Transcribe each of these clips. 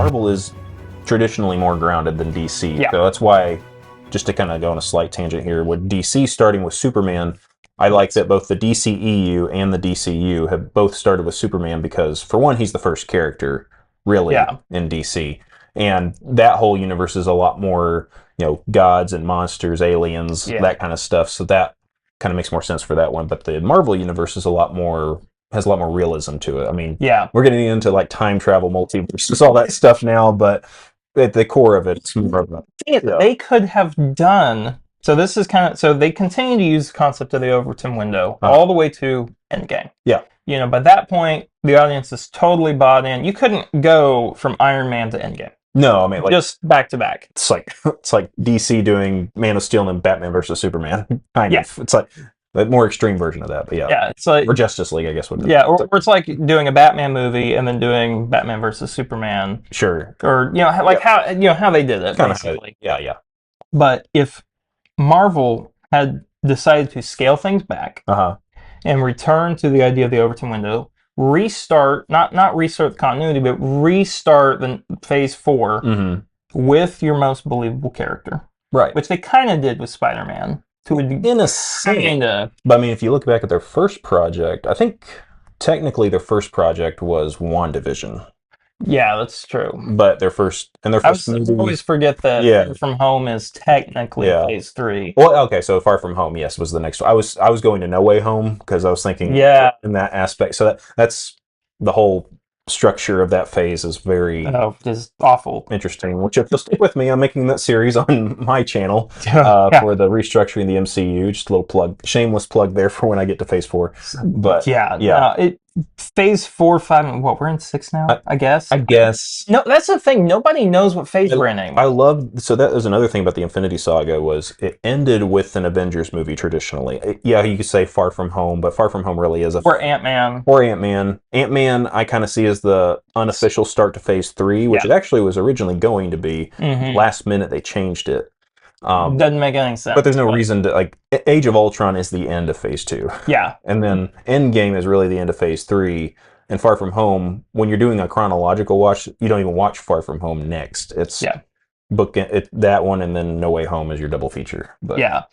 Marvel is traditionally more grounded than DC. Yeah. So that's why, just to kind of go on a slight tangent here, with DC starting with Superman, I like that both the DCEU and the DCU have both started with Superman because, for one, he's the first character, really, in DC. And that whole universe is a lot more, gods and monsters, aliens, that kind of stuff. So that kind of makes more sense for that one. But the Marvel universe is has a lot more realism to it. I mean, we're getting into like time travel, multiverses, all that stuff now, but at the core of it, it's more of they could have done. So this is so they continue to use the concept of the Overton window all the way to Endgame. Yeah. By that point, the audience is totally bought in. You couldn't go from Iron Man to Endgame. No, I mean, like, just back to back. It's like DC doing Man of Steel and Batman versus Superman. Kind of. It's like a more extreme version of that, but yeah, it's like, or Justice League, I guess. Or it's like doing a Batman movie and then doing Batman versus Superman. Sure. Or how they did it, basically. Yeah. But if Marvel had decided to scale things back and return to the idea of the Overton window, restart, not restart the continuity, but restart the Phase 4 with your most believable character. Right. Which they kind of did with Spider-Man. In a sense. But I mean, if you look back at their first project, I think technically their first project was WandaVision. Yeah, that's true. But their first movie, I always forget that Far From Home is technically Phase 3. Well, okay, so Far From Home, yes, was the next one. I was going to No Way Home because I was thinking in that aspect. So that's the whole structure of that phase is very is awful, interesting. Which, if you'll stick with me, I'm making that series on my channel for the restructuring the MCU. Just a little plug, shameless plug there for when I get to Phase 4. But Phase 4, 5, and what? We're in 6 now, I guess. No, that's the thing. Nobody knows what phase we're in anymore. So that was another thing about the Infinity Saga was it ended with an Avengers movie traditionally. You could say Far From Home, but Far From Home really is or Ant-Man. Ant-Man, I kind of see as the unofficial start to Phase 3, which it actually was originally going to be. Last minute, they changed it. Doesn't make any sense. But there's no reason to, Age of Ultron is the end of Phase 2. Yeah. And then Endgame is really the end of Phase 3. And Far From Home, when you're doing a chronological watch, you don't even watch Far From Home next. It's that one, and then No Way Home is your double feature. But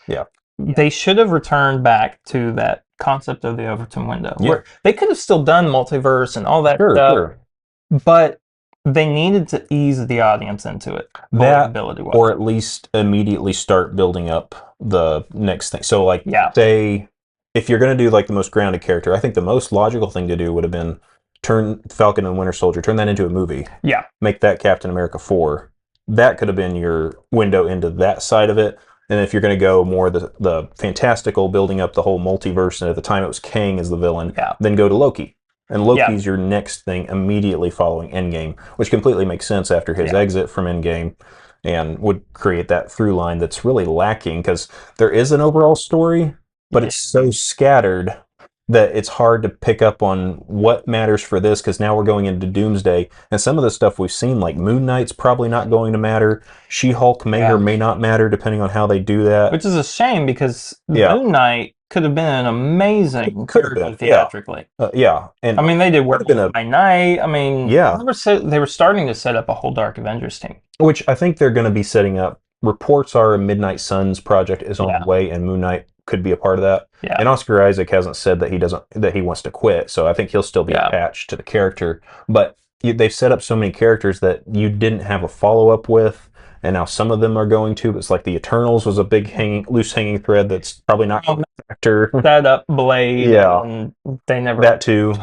they should have returned back to that concept of the Overton window. Where they could have still done multiverse and all that stuff. But they needed to ease the audience into it. Or at least immediately start building up the next thing. So, say, if you're going to do, the most grounded character, I think the most logical thing to do would have been turn Falcon and Winter Soldier, turn that into a movie. Yeah. Make that Captain America 4. That could have been your window into that side of it. And if you're going to go more the fantastical, building up the whole multiverse, and at the time it was Kang as the villain, then go to Loki. And Loki's your next thing immediately following Endgame, which completely makes sense after his exit from Endgame and would create that through line that's really lacking because there is an overall story, but it's so scattered that it's hard to pick up on what matters for this because now we're going into Doomsday and some of the stuff we've seen, like Moon Knight's probably not going to matter. She-Hulk may or may not matter depending on how they do that. Which is a shame because Moon Knight could have been an amazing character theatrically. And I mean, they did Werewolf by Night. I mean, they were starting to set up a whole Dark Avengers team. Which I think they're going to be setting up. Reports are a Midnight Suns project is on the way, and Moon Knight could be a part of that. Yeah. And Oscar Isaac hasn't said that he wants to quit, so I think he'll still be attached to the character. But they've set up so many characters that you didn't have a follow-up with. And now some of them are going to. It's like the Eternals was a big loose hanging thread that's probably not going to factor. Set up Blade. Yeah. And they never. That too.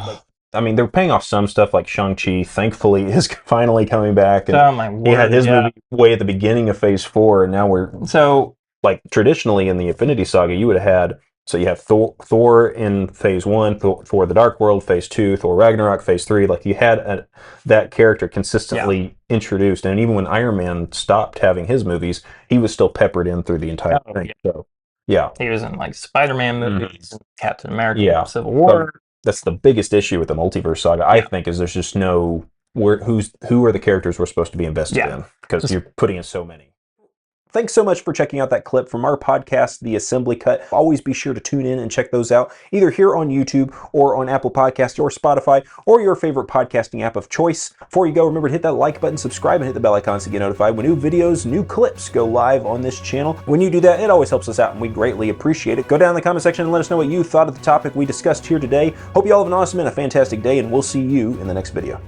I mean, they're paying off some stuff like Shang-Chi, thankfully, is finally coming back. And oh, my word. He had his movie way at the beginning of Phase 4, and now we're... So... traditionally in the Infinity Saga, you would have had... So you have Thor in Phase 1, Thor the Dark World, Phase 2, Thor Ragnarok, Phase 3. You had that character consistently introduced. And even when Iron Man stopped having his movies, he was still peppered in through the entire thing. So, he was in, Spider-Man movies, Captain America, Civil War. So that's the biggest issue with the Multiverse Saga, I think, is there's just no... Who are the characters we're supposed to be invested in? Because you're putting in so many. thanks so much for checking out that clip from our podcast, The Assembly Cut. Always be sure to tune in and check those out, either here on YouTube or on Apple Podcasts or Spotify or your favorite podcasting app of choice. Before you go, remember to hit that like button, subscribe, and hit the bell icon to get notified when new videos, new clips go live on this channel. When you do that, it always helps us out and we greatly appreciate it. Go down in the comment section and let us know what you thought of the topic we discussed here today. Hope you all have an awesome and a fantastic day, and we'll see you in the next video.